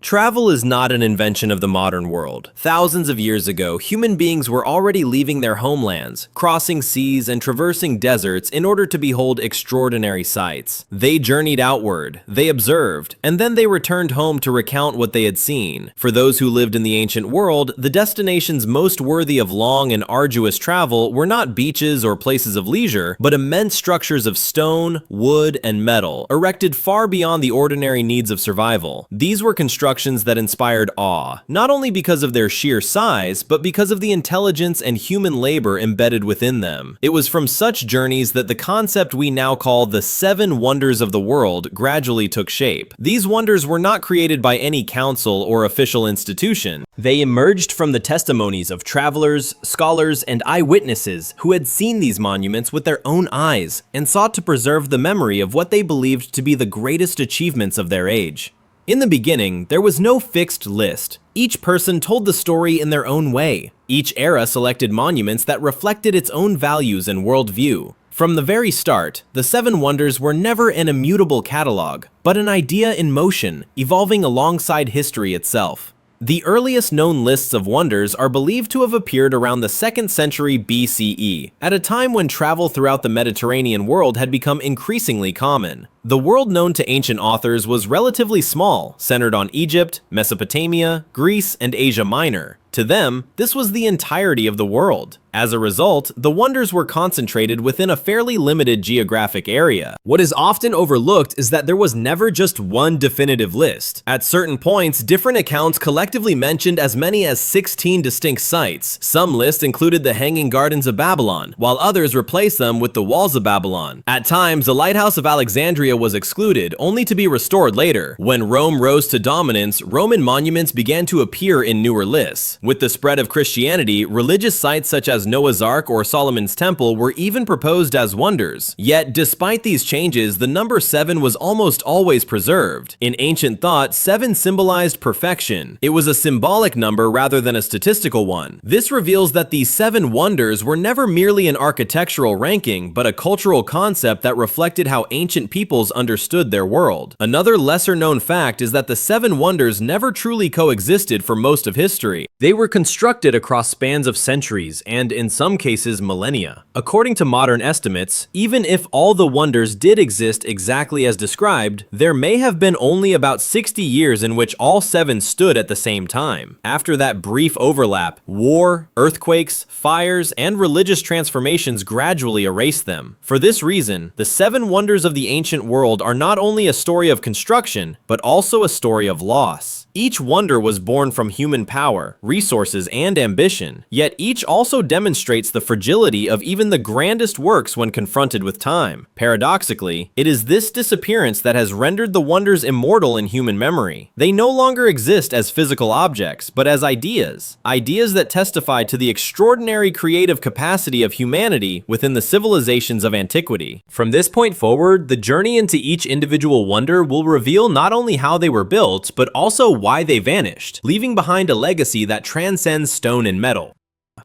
Travel is not an invention of the modern world. Thousands of years ago, human beings were already leaving their homelands, crossing seas and traversing deserts in order to behold extraordinary sights. They journeyed outward, they observed, and then they returned home to recount what they had seen. For those who lived in the ancient world, the destinations most worthy of long and arduous travel were not beaches or places of leisure, but immense structures of stone, wood, and metal, erected far beyond the ordinary needs of survival. These were constructions that inspired awe, not only because of their sheer size, but because of the intelligence and human labor embedded within them. It was from such journeys that the concept we now call the 7 wonders of the world gradually took shape. These wonders were not created by any council or official institution. They emerged from the testimonies of travelers, scholars, and eyewitnesses who had seen these monuments with their own eyes and sought to preserve the memory of what they believed to be the greatest achievements of their age. In the beginning, there was no fixed list. Each person told the story in their own way. Each era selected monuments that reflected its own values and worldview. From the very start, the 7 wonders were never an immutable catalog, but an idea in motion, evolving alongside history itself. The earliest known lists of wonders are believed to have appeared around the 2nd century BCE, at a time when travel throughout the Mediterranean world had become increasingly common. The world known to ancient authors was relatively small, centered on Egypt, Mesopotamia, Greece, and Asia Minor. To them, this was the entirety of the world. As a result, the wonders were concentrated within a fairly limited geographic area. What is often overlooked is that there was never just one definitive list. At certain points, different accounts collectively mentioned as many as 16 distinct sites. Some lists included the Hanging Gardens of Babylon, while others replaced them with the Walls of Babylon. At times, the Lighthouse of Alexandria was excluded, only to be restored later. When Rome rose to dominance, Roman monuments began to appear in newer lists. With the spread of Christianity, religious sites such as Noah's Ark or Solomon's Temple were even proposed as wonders. Yet, despite these changes, the number 7 was almost always preserved. In ancient thought, 7 symbolized perfection. It was a symbolic number rather than a statistical one. This reveals that these 7 wonders were never merely an architectural ranking, but a cultural concept that reflected how ancient peoples understood their world. Another lesser-known fact is that the 7 wonders never truly coexisted for most of history. They were constructed across spans of centuries and, in some cases, millennia. According to modern estimates, even if all the wonders did exist exactly as described, there may have been only about 60 years in which all 7 stood at the same time. After that brief overlap, war, earthquakes, fires, and religious transformations gradually erased them. For this reason, the 7 wonders of the ancient world are not only a story of construction, but also a story of loss. Each wonder was born from human power, resources, and ambition, yet each also demonstrates the fragility of even the grandest works when confronted with time. Paradoxically, it is this disappearance that has rendered the wonders immortal in human memory. They no longer exist as physical objects, but as ideas. Ideas that testify to the extraordinary creative capacity of humanity within the civilizations of antiquity. From this point forward, the journey into each individual wonder will reveal not only how they were built, but also why they vanished, leaving behind a legacy that transcends stone and metal.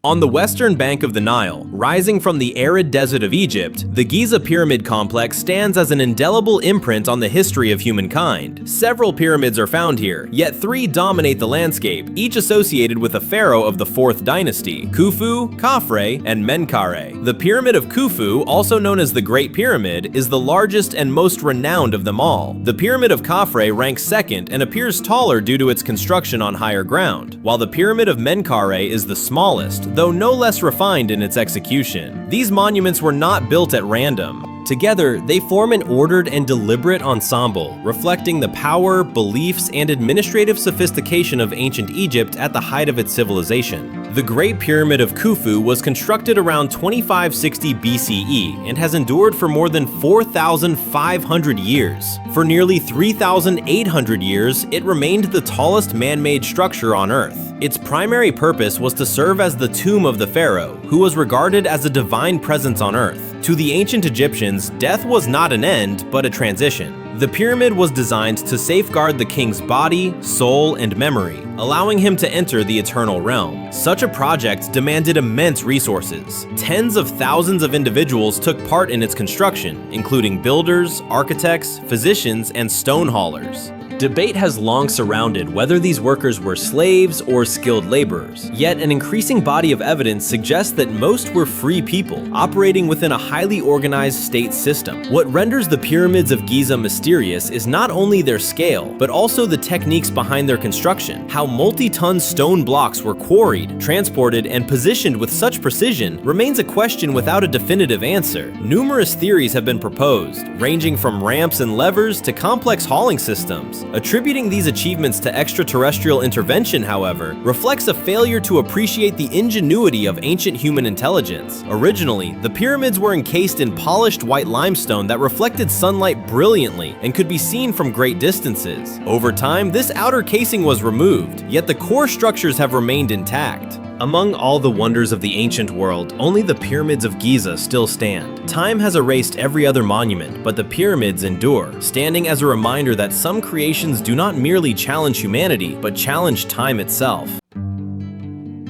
On the western bank of the Nile, rising from the arid desert of Egypt, the Giza Pyramid Complex stands as an indelible imprint on the history of humankind. Several pyramids are found here, yet 3 dominate the landscape, each associated with a pharaoh of the 4th dynasty: Khufu, Khafre, and Menkaure. The Pyramid of Khufu, also known as the Great Pyramid, is the largest and most renowned of them all. The Pyramid of Khafre ranks 2nd and appears taller due to its construction on higher ground, while the Pyramid of Menkaure is the smallest, though no less refined in its execution. These monuments were not built at random. Together, they form an ordered and deliberate ensemble, reflecting the power, beliefs, and administrative sophistication of ancient Egypt at the height of its civilization. The Great Pyramid of Khufu was constructed around 2560 BCE and has endured for more than 4,500 years. For nearly 3,800 years, it remained the tallest man-made structure on Earth. Its primary purpose was to serve as the tomb of the pharaoh, who was regarded as a divine presence on Earth. To the ancient Egyptians, death was not an end, but a transition. The pyramid was designed to safeguard the king's body, soul, and memory, allowing him to enter the eternal realm. Such a project demanded immense resources. Tens of thousands of individuals took part in its construction, including builders, architects, physicians, and stone haulers. Debate has long surrounded whether these workers were slaves or skilled laborers, yet an increasing body of evidence suggests that most were free people, operating within a highly organized state system. What renders the pyramids of Giza mysterious is not only their scale, but also the techniques behind their construction. How multi-ton stone blocks were quarried, transported, and positioned with such precision remains a question without a definitive answer. Numerous theories have been proposed, ranging from ramps and levers to complex hauling systems. Attributing these achievements to extraterrestrial intervention, however, reflects a failure to appreciate the ingenuity of ancient human intelligence. Originally, the pyramids were encased in polished white limestone that reflected sunlight brilliantly and could be seen from great distances. Over time, this outer casing was removed, yet the core structures have remained intact. Among all the wonders of the ancient world, only the pyramids of Giza still stand. Time has erased every other monument, but the pyramids endure, standing as a reminder that some creations do not merely challenge humanity, but challenge time itself.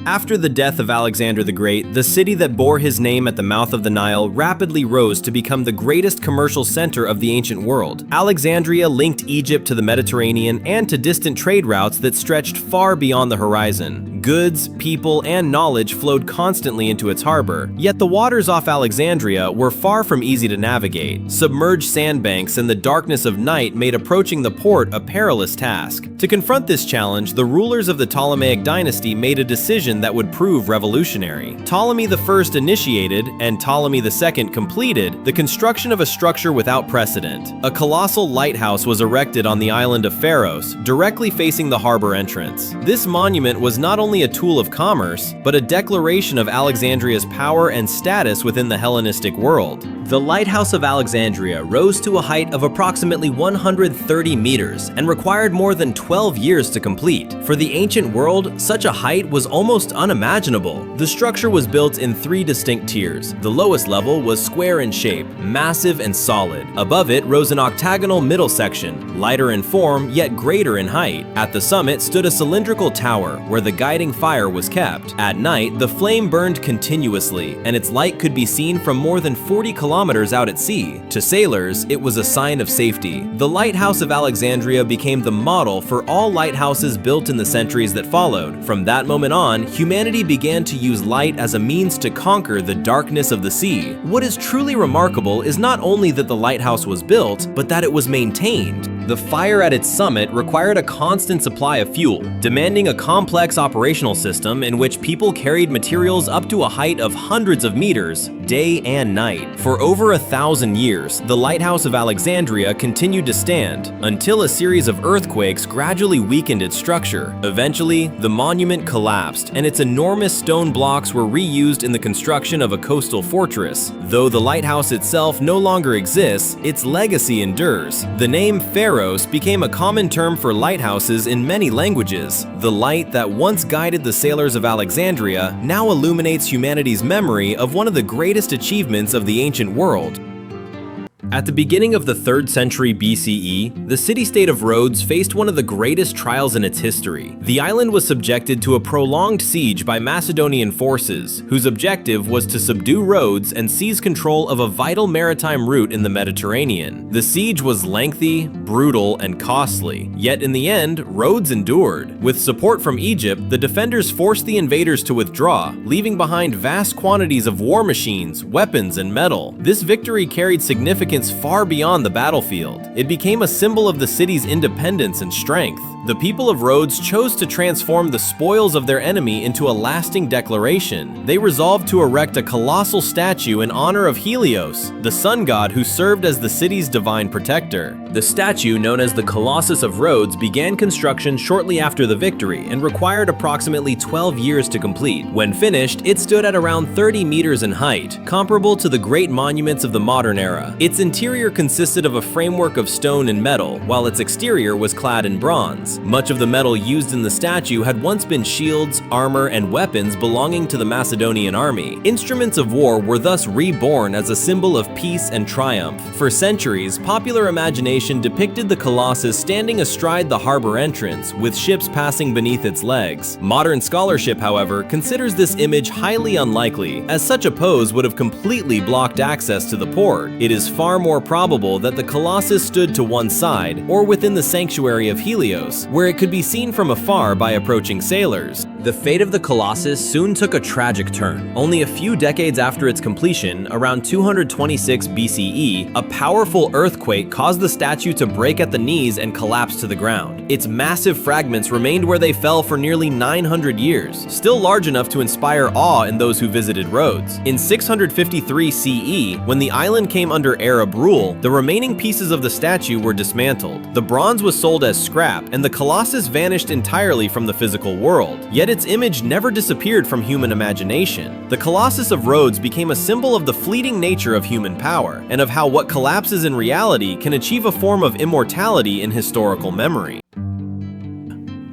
After the death of Alexander the Great, the city that bore his name at the mouth of the Nile rapidly rose to become the greatest commercial center of the ancient world. Alexandria linked Egypt to the Mediterranean and to distant trade routes that stretched far beyond the horizon. Goods, people, and knowledge flowed constantly into its harbor, yet the waters off Alexandria were far from easy to navigate. Submerged sandbanks and the darkness of night made approaching the port a perilous task. To confront this challenge, the rulers of the Ptolemaic dynasty made a decision that would prove revolutionary. Ptolemy I initiated, and Ptolemy II completed, the construction of a structure without precedent. A colossal lighthouse was erected on the island of Pharos, directly facing the harbor entrance. This monument was not only a tool of commerce, but a declaration of Alexandria's power and status within the Hellenistic world. The Lighthouse of Alexandria rose to a height of approximately 130 meters and required more than 12 years to complete. For the ancient world, such a height was almost unimaginable. The structure was built in 3 distinct tiers. The lowest level was square in shape, massive and solid. Above it rose an octagonal middle section, lighter in form yet greater in height. At the summit stood a cylindrical tower where the guiding fire was kept. At night, the flame burned continuously, and its light could be seen from more than 40 kilometers out at sea. To sailors, it was a sign of safety. The Lighthouse of Alexandria became the model for all lighthouses built in the centuries that followed. From that moment on, humanity began to use light as a means to conquer the darkness of the sea. What is truly remarkable is not only that the lighthouse was built, but that it was maintained. The fire at its summit required a constant supply of fuel, demanding a complex operational system in which people carried materials up to a height of hundreds of meters, day and night. For over 1,000 years, the Lighthouse of Alexandria continued to stand, until a series of earthquakes gradually weakened its structure. Eventually, the monument collapsed, and its enormous stone blocks were reused in the construction of a coastal fortress. Though the lighthouse itself no longer exists, its legacy endures. The name Pharos became a common term for lighthouses in many languages. The light that once guided the sailors of Alexandria now illuminates humanity's memory of one of the greatest achievements of the ancient world. At the beginning of the 3rd century BCE, the city-state of Rhodes faced one of the greatest trials in its history. The island was subjected to a prolonged siege by Macedonian forces, whose objective was to subdue Rhodes and seize control of a vital maritime route in the Mediterranean. The siege was lengthy, brutal, and costly, yet in the end, Rhodes endured. With support from Egypt, the defenders forced the invaders to withdraw, leaving behind vast quantities of war machines, weapons, and metal. This victory carried significance far beyond the battlefield. It became a symbol of the city's independence and strength. The people of Rhodes chose to transform the spoils of their enemy into a lasting declaration. They resolved to erect a colossal statue in honor of Helios, the sun god who served as the city's divine protector. The statue, known as the Colossus of Rhodes, began construction shortly after the victory and required approximately 12 years to complete. When finished, it stood at around 30 meters in height, comparable to the great monuments of the modern era. Its interior consisted of a framework of stone and metal, while its exterior was clad in bronze. Much of the metal used in the statue had once been shields, armor, and weapons belonging to the Macedonian army. Instruments of war were thus reborn as a symbol of peace and triumph. For centuries, popular imagination imagination depicted the Colossus standing astride the harbor entrance, with ships passing beneath its legs. Modern scholarship, however, considers this image highly unlikely, as such a pose would have completely blocked access to the port. It is far more probable that the Colossus stood to one side, or within the sanctuary of Helios, where it could be seen from afar by approaching sailors. The fate of the Colossus soon took a tragic turn. Only a few decades after its completion, around 226 BCE, a powerful earthquake caused the statue to break at the knees and collapse to the ground. Its massive fragments remained where they fell for nearly 900 years, still large enough to inspire awe in those who visited Rhodes. In 653 CE, when the island came under Arab rule, the remaining pieces of the statue were dismantled. The bronze was sold as scrap, and the Colossus vanished entirely from the physical world. Yet its image never disappeared from human imagination. The Colossus of Rhodes became a symbol of the fleeting nature of human power, and of how what collapses in reality can achieve a form of immortality in historical memory.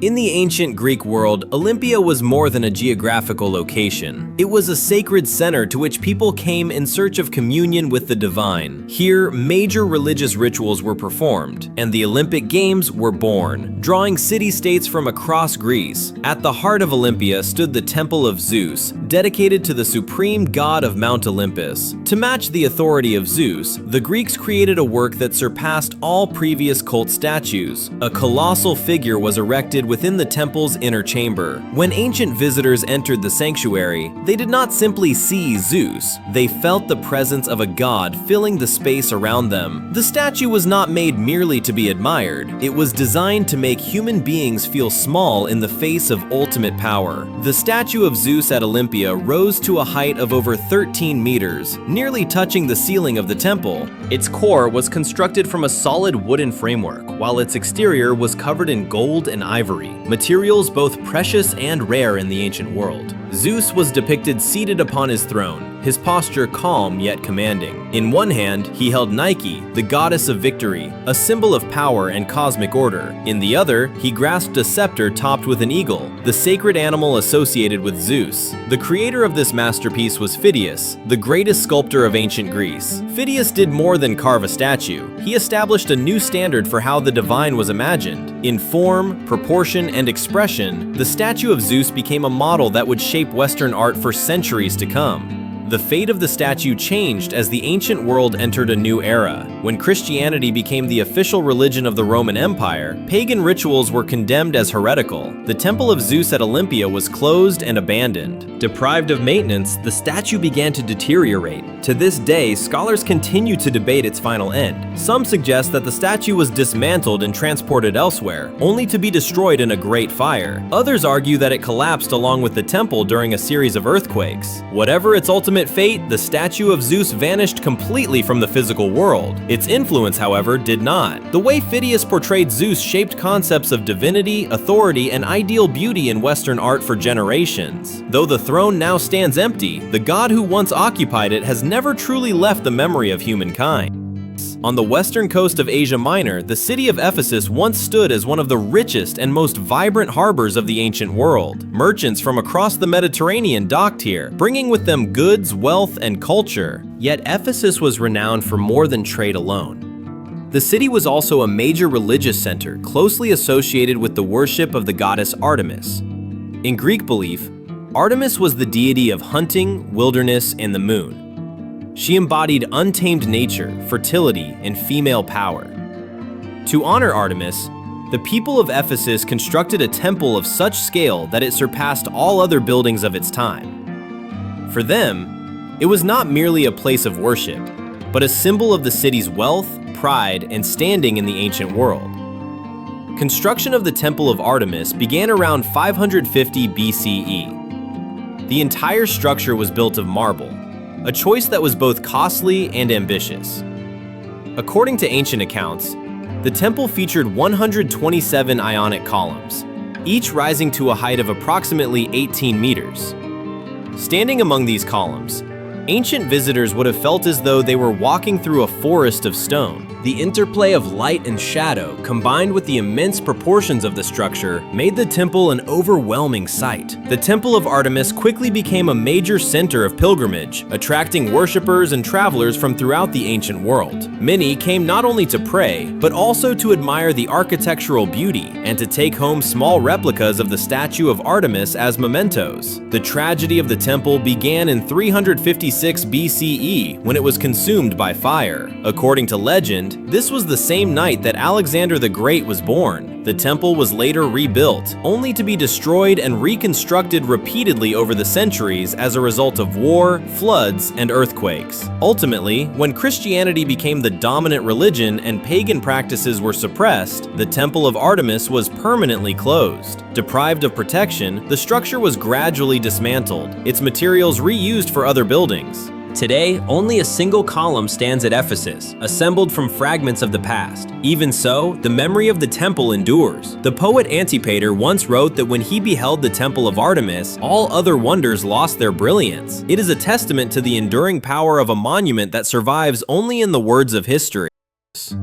In the ancient Greek world, Olympia was more than a geographical location. It was a sacred center to which people came in search of communion with the divine. Here, major religious rituals were performed, and the Olympic Games were born, drawing city-states from across Greece. At the heart of Olympia stood the Temple of Zeus, dedicated to the supreme god of Mount Olympus. To match the authority of Zeus, the Greeks created a work that surpassed all previous cult statues. A colossal figure was erected within the temple's inner chamber. When ancient visitors entered the sanctuary, they did not simply see Zeus, they felt the presence of a god filling the space around them. The statue was not made merely to be admired, it was designed to make human beings feel small in the face of ultimate power. The statue of Zeus at Olympia rose to a height of over 13 meters, nearly touching the ceiling of the temple. Its core was constructed from a solid wooden framework, while its exterior was covered in gold and ivory, materials both precious and rare in the ancient world. Zeus was depicted seated upon his throne, his posture calm yet commanding. In one hand, he held Nike, the goddess of victory, a symbol of power and cosmic order. In the other, he grasped a scepter topped with an eagle, the sacred animal associated with Zeus. The creator of this masterpiece was Phidias, the greatest sculptor of ancient Greece. Phidias did more than carve a statue. He established a new standard for how the divine was imagined. In form, proportion, and expression, the statue of Zeus became a model that would shape Western art for centuries to come. The fate of the statue changed as the ancient world entered a new era. When Christianity became the official religion of the Roman Empire, pagan rituals were condemned as heretical. The Temple of Zeus at Olympia was closed and abandoned. Deprived of maintenance, the statue began to deteriorate. To this day, scholars continue to debate its final end. Some suggest that the statue was dismantled and transported elsewhere, only to be destroyed in a great fire. Others argue that it collapsed along with the temple during a series of earthquakes. Whatever its ultimate fate, the statue of Zeus vanished completely from the physical world. Its influence, however, did not. The way Phidias portrayed Zeus shaped concepts of divinity, authority, and ideal beauty in Western art for generations. Though the throne now stands empty, the god who once occupied it has never truly left the memory of humankind. On the western coast of Asia Minor, the city of Ephesus once stood as one of the richest and most vibrant harbors of the ancient world. Merchants from across the Mediterranean docked here, bringing with them goods, wealth, and culture. Yet Ephesus was renowned for more than trade alone. The city was also a major religious center, closely associated with the worship of the goddess Artemis. In Greek belief, Artemis was the deity of hunting, wilderness, and the moon. She embodied untamed nature, fertility, and female power. To honor Artemis, the people of Ephesus constructed a temple of such scale that it surpassed all other buildings of its time. For them, it was not merely a place of worship, but a symbol of the city's wealth, pride, and standing in the ancient world. Construction of the Temple of Artemis began around 550 BCE. The entire structure was built of marble, a choice that was both costly and ambitious. According to ancient accounts, the temple featured 127 Ionic columns, each rising to a height of approximately 18 meters. Standing among these columns, ancient visitors would have felt as though they were walking through a forest of stone. The interplay of light and shadow, combined with the immense proportions of the structure, made the temple an overwhelming sight. The Temple of Artemis quickly became a major center of pilgrimage, attracting worshippers and travelers from throughout the ancient world. Many came not only to pray, but also to admire the architectural beauty and to take home small replicas of the statue of Artemis as mementos. The tragedy of the temple began in 356 BCE when it was consumed by fire. According to legend, this was the same night that Alexander the Great was born. The temple was later rebuilt, only to be destroyed and reconstructed repeatedly over the centuries as a result of war, floods, and earthquakes. Ultimately, when Christianity became the dominant religion and pagan practices were suppressed, the Temple of Artemis was permanently closed. Deprived of protection, the structure was gradually dismantled, its materials reused for other buildings. Today, only a single column stands at Ephesus, assembled from fragments of the past. Even so, the memory of the temple endures. The poet Antipater once wrote that when he beheld the temple of Artemis, all other wonders lost their brilliance. It is a testament to the enduring power of a monument that survives only in the words of history.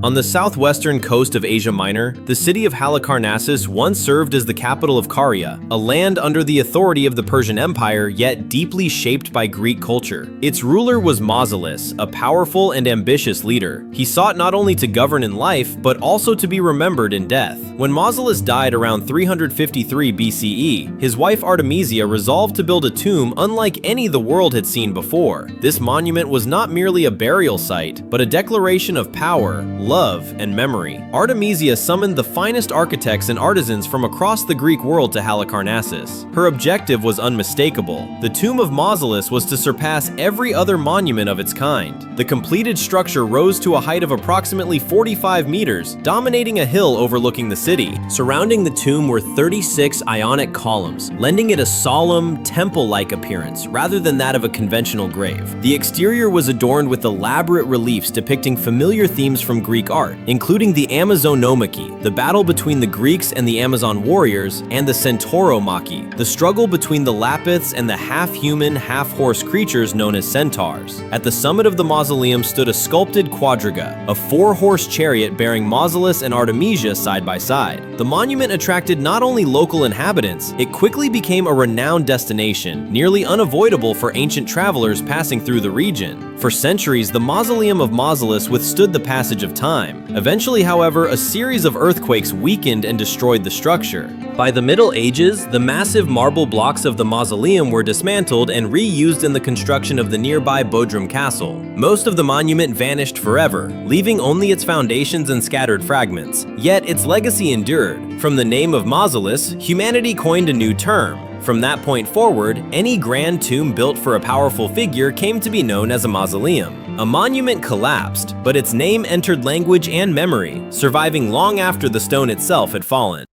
On the southwestern coast of Asia Minor, the city of Halicarnassus once served as the capital of Caria, a land under the authority of the Persian Empire yet deeply shaped by Greek culture. Its ruler was Mausolus, a powerful and ambitious leader. He sought not only to govern in life, but also to be remembered in death. When Mausolus died around 353 BCE, his wife Artemisia resolved to build a tomb unlike any the world had seen before. This monument was not merely a burial site, but a declaration of power, love, and memory. Artemisia summoned the finest architects and artisans from across the Greek world to Halicarnassus. Her objective was unmistakable. The tomb of Mausolus was to surpass every other monument of its kind. The completed structure rose to a height of approximately 45 meters, dominating a hill overlooking the city. Surrounding the tomb were 36 Ionic columns, lending it a solemn, temple-like appearance rather than that of a conventional grave. The exterior was adorned with elaborate reliefs depicting familiar themes from Greek art, including the Amazonomachy, the battle between the Greeks and the Amazon warriors, and the Centauromachy, the struggle between the Lapiths and the half-human, half-horse creatures known as centaurs. At the summit of the mausoleum stood a sculpted quadriga, a four-horse chariot bearing Mausolus and Artemisia side by side. The monument attracted not only local inhabitants, it quickly became a renowned destination, nearly unavoidable for ancient travelers passing through the region. For centuries, the mausoleum of Mausolus withstood the passage of time. Eventually, however, a series of earthquakes weakened and destroyed the structure. By the Middle Ages, the massive marble blocks of the mausoleum were dismantled and reused in the construction of the nearby Bodrum Castle. Most of the monument vanished forever, leaving only its foundations and scattered fragments. Yet its legacy endured. From the name of Mausolus, humanity coined a new term. From that point forward, any grand tomb built for a powerful figure came to be known as a mausoleum. A monument collapsed, but its name entered language and memory, surviving long after the stone itself had fallen.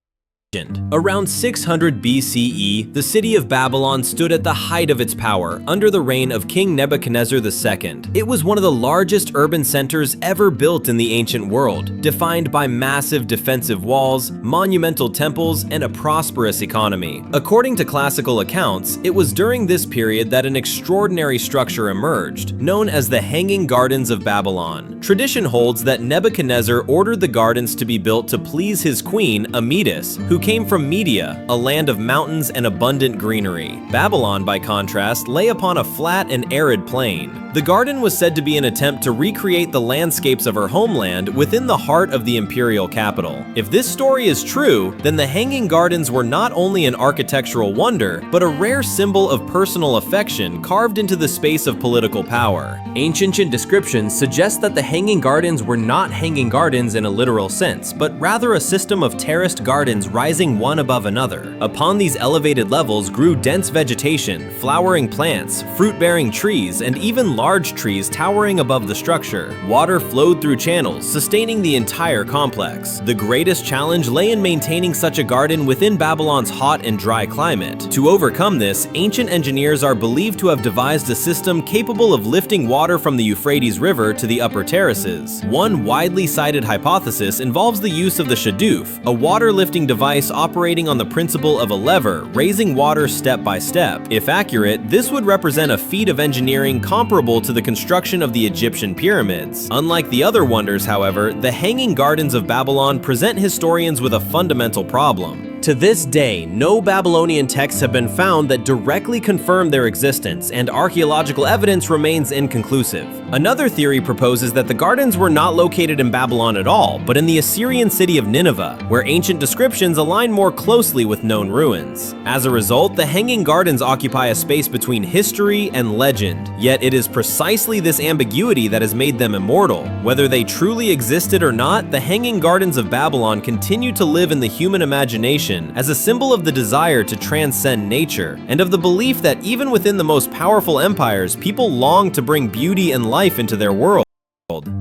Around 600 BCE, the city of Babylon stood at the height of its power under the reign of King Nebuchadnezzar II. It was one of the largest urban centers ever built in the ancient world, defined by massive defensive walls, monumental temples, and a prosperous economy. According to classical accounts, it was during this period that an extraordinary structure emerged, known as the Hanging Gardens of Babylon. Tradition holds that Nebuchadnezzar ordered the gardens to be built to please his queen, Amytis, who came from Media, a land of mountains and abundant greenery. Babylon, by contrast, lay upon a flat and arid plain. The garden was said to be an attempt to recreate the landscapes of her homeland within the heart of the imperial capital. If this story is true, then the Hanging Gardens were not only an architectural wonder, but a rare symbol of personal affection carved into the space of political power. Ancient descriptions suggest that the Hanging Gardens were not hanging gardens in a literal sense, but rather a system of terraced gardens rising one above another. Upon these elevated levels grew dense vegetation, flowering plants, fruit-bearing trees, and even large trees towering above the structure. Water flowed through channels, sustaining the entire complex. The greatest challenge lay in maintaining such a garden within Babylon's hot and dry climate. To overcome this, ancient engineers are believed to have devised a system capable of lifting water from the Euphrates River to the upper terraces. One widely cited hypothesis involves the use of the shadoof, a water-lifting device operating on the principle of a lever, raising water step by step. If accurate, this would represent a feat of engineering comparable comparable to the construction of the Egyptian pyramids. Unlike the other wonders, however, the Hanging Gardens of Babylon present historians with a fundamental problem. To this day, no Babylonian texts have been found that directly confirm their existence, and archaeological evidence remains inconclusive. Another theory proposes that the gardens were not located in Babylon at all, but in the Assyrian city of Nineveh, where ancient descriptions align more closely with known ruins. As a result, the Hanging Gardens occupy a space between history and legend, yet it is precisely this ambiguity that has made them immortal. Whether they truly existed or not, the Hanging Gardens of Babylon continue to live in the human imagination as a symbol of the desire to transcend nature, and of the belief that even within the most powerful empires, people long to bring beauty and life into their world.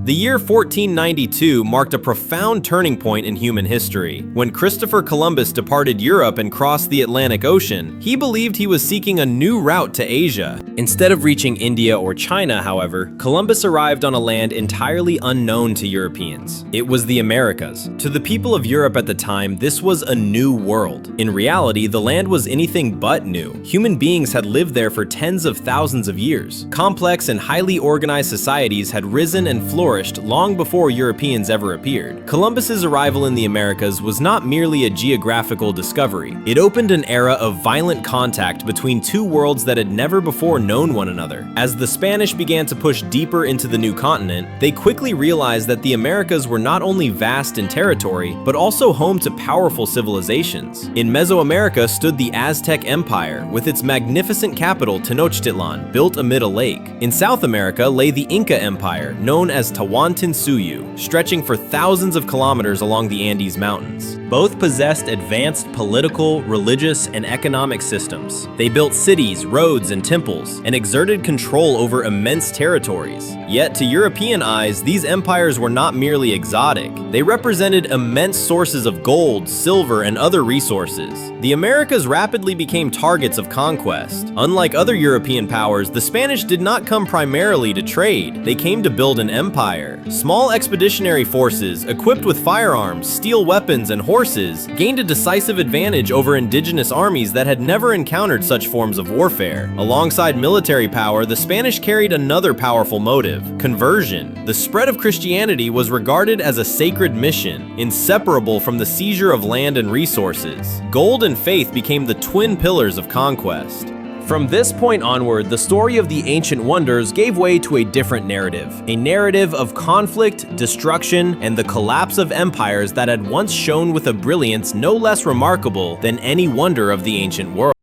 The year 1492 marked a profound turning point in human history. When Christopher Columbus departed Europe and crossed the Atlantic Ocean, he believed he was seeking a new route to Asia. Instead of reaching India or China, however, Columbus arrived on a land entirely unknown to Europeans. It was the Americas. To the people of Europe at the time, this was a new world. In reality, the land was anything but new. Human beings had lived there for tens of thousands of years. Complex and highly organized societies had risen and flourished long before Europeans ever appeared. Columbus's arrival in the Americas was not merely a geographical discovery. It opened an era of violent contact between two worlds that had never before known one another. As the Spanish began to push deeper into the new continent, they quickly realized that the Americas were not only vast in territory, but also home to powerful civilizations. In Mesoamerica stood the Aztec Empire, with its magnificent capital Tenochtitlan, built amid a lake. In South America lay the Inca Empire, known as Tawantinsuyu, stretching for thousands of kilometers along the Andes Mountains. Both possessed advanced political, religious, and economic systems. They built cities, roads, and temples, and exerted control over immense territories. Yet, to European eyes, these empires were not merely exotic. They represented immense sources of gold, silver, and other resources. The Americas rapidly became targets of conquest. Unlike other European powers, the Spanish did not come primarily to trade. They came to build an empire. Small expeditionary forces, equipped with firearms, steel weapons, and horses, gained a decisive advantage over indigenous armies that had never encountered such forms of warfare. Alongside military power, the Spanish carried another powerful motive: conversion. The spread of Christianity was regarded as a sacred mission, inseparable from the seizure of land and resources. Gold and faith became the twin pillars of conquest. From this point onward, the story of the ancient wonders gave way to a different narrative. A narrative of conflict, destruction, and the collapse of empires that had once shone with a brilliance no less remarkable than any wonder of the ancient world.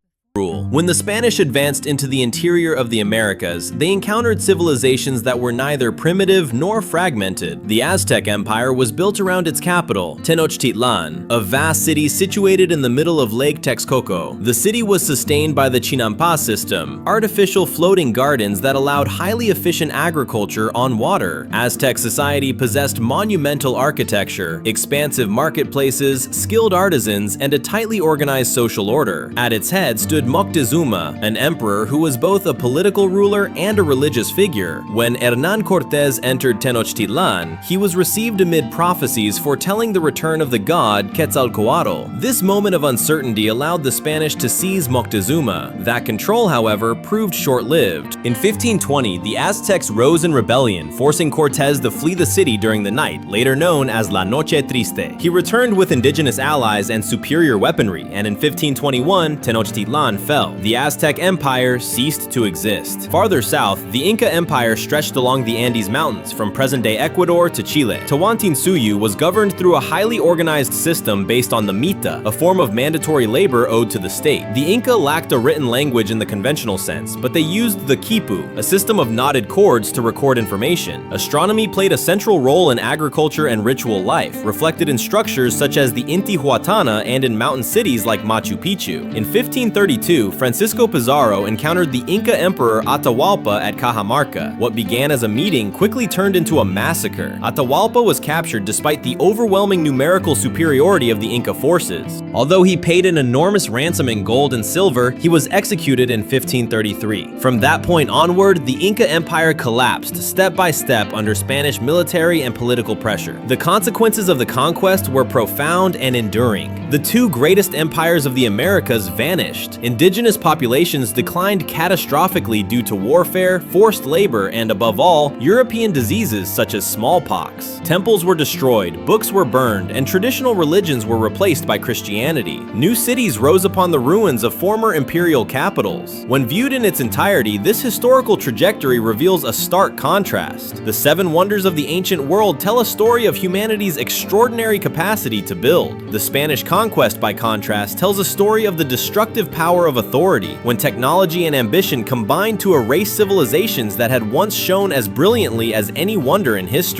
When the Spanish advanced into the interior of the Americas, they encountered civilizations that were neither primitive nor fragmented. The Aztec Empire was built around its capital, Tenochtitlan, a vast city situated in the middle of Lake Texcoco. The city was sustained by the Chinampa system, artificial floating gardens that allowed highly efficient agriculture on water. Aztec society possessed monumental architecture, expansive marketplaces, skilled artisans, and a tightly organized social order. At its head stood Moctezuma, an emperor who was both a political ruler and a religious figure. When Hernán Cortés entered Tenochtitlan, he was received amid prophecies foretelling the return of the god Quetzalcoatl. This moment of uncertainty allowed the Spanish to seize Moctezuma. That control, however, proved short-lived. In 1520, the Aztecs rose in rebellion, forcing Cortés to flee the city during the night, later known as La Noche Triste. He returned with indigenous allies and superior weaponry, and in 1521, Tenochtitlan fell. The Aztec Empire ceased to exist. Farther south, the Inca Empire stretched along the Andes Mountains from present-day Ecuador to Chile. Tawantinsuyu was governed through a highly organized system based on the mita, a form of mandatory labor owed to the state. The Inca lacked a written language in the conventional sense, but they used the quipu, a system of knotted cords to record information. Astronomy played a central role in agriculture and ritual life, reflected in structures such as the Intihuatana and in mountain cities like Machu Picchu. In 1532, Francisco Pizarro encountered the Inca Emperor Atahualpa at Cajamarca. What began as a meeting quickly turned into a massacre. Atahualpa was captured despite the overwhelming numerical superiority of the Inca forces. Although he paid an enormous ransom in gold and silver, he was executed in 1533. From that point onward, the Inca Empire collapsed step by step under Spanish military and political pressure. The consequences of the conquest were profound and enduring. The two greatest empires of the Americas vanished. Indigenous populations declined catastrophically due to warfare, forced labor, and above all, European diseases such as smallpox. Temples were destroyed, books were burned, and traditional religions were replaced by Christianity. New cities rose upon the ruins of former imperial capitals. When viewed in its entirety, this historical trajectory reveals a stark contrast. The seven wonders of the ancient world tell a story of humanity's extraordinary capacity to build. The Spanish conquest, by contrast, tells a story of the destructive power of authority, when technology and ambition combined to erase civilizations that had once shone as brilliantly as any wonder in history.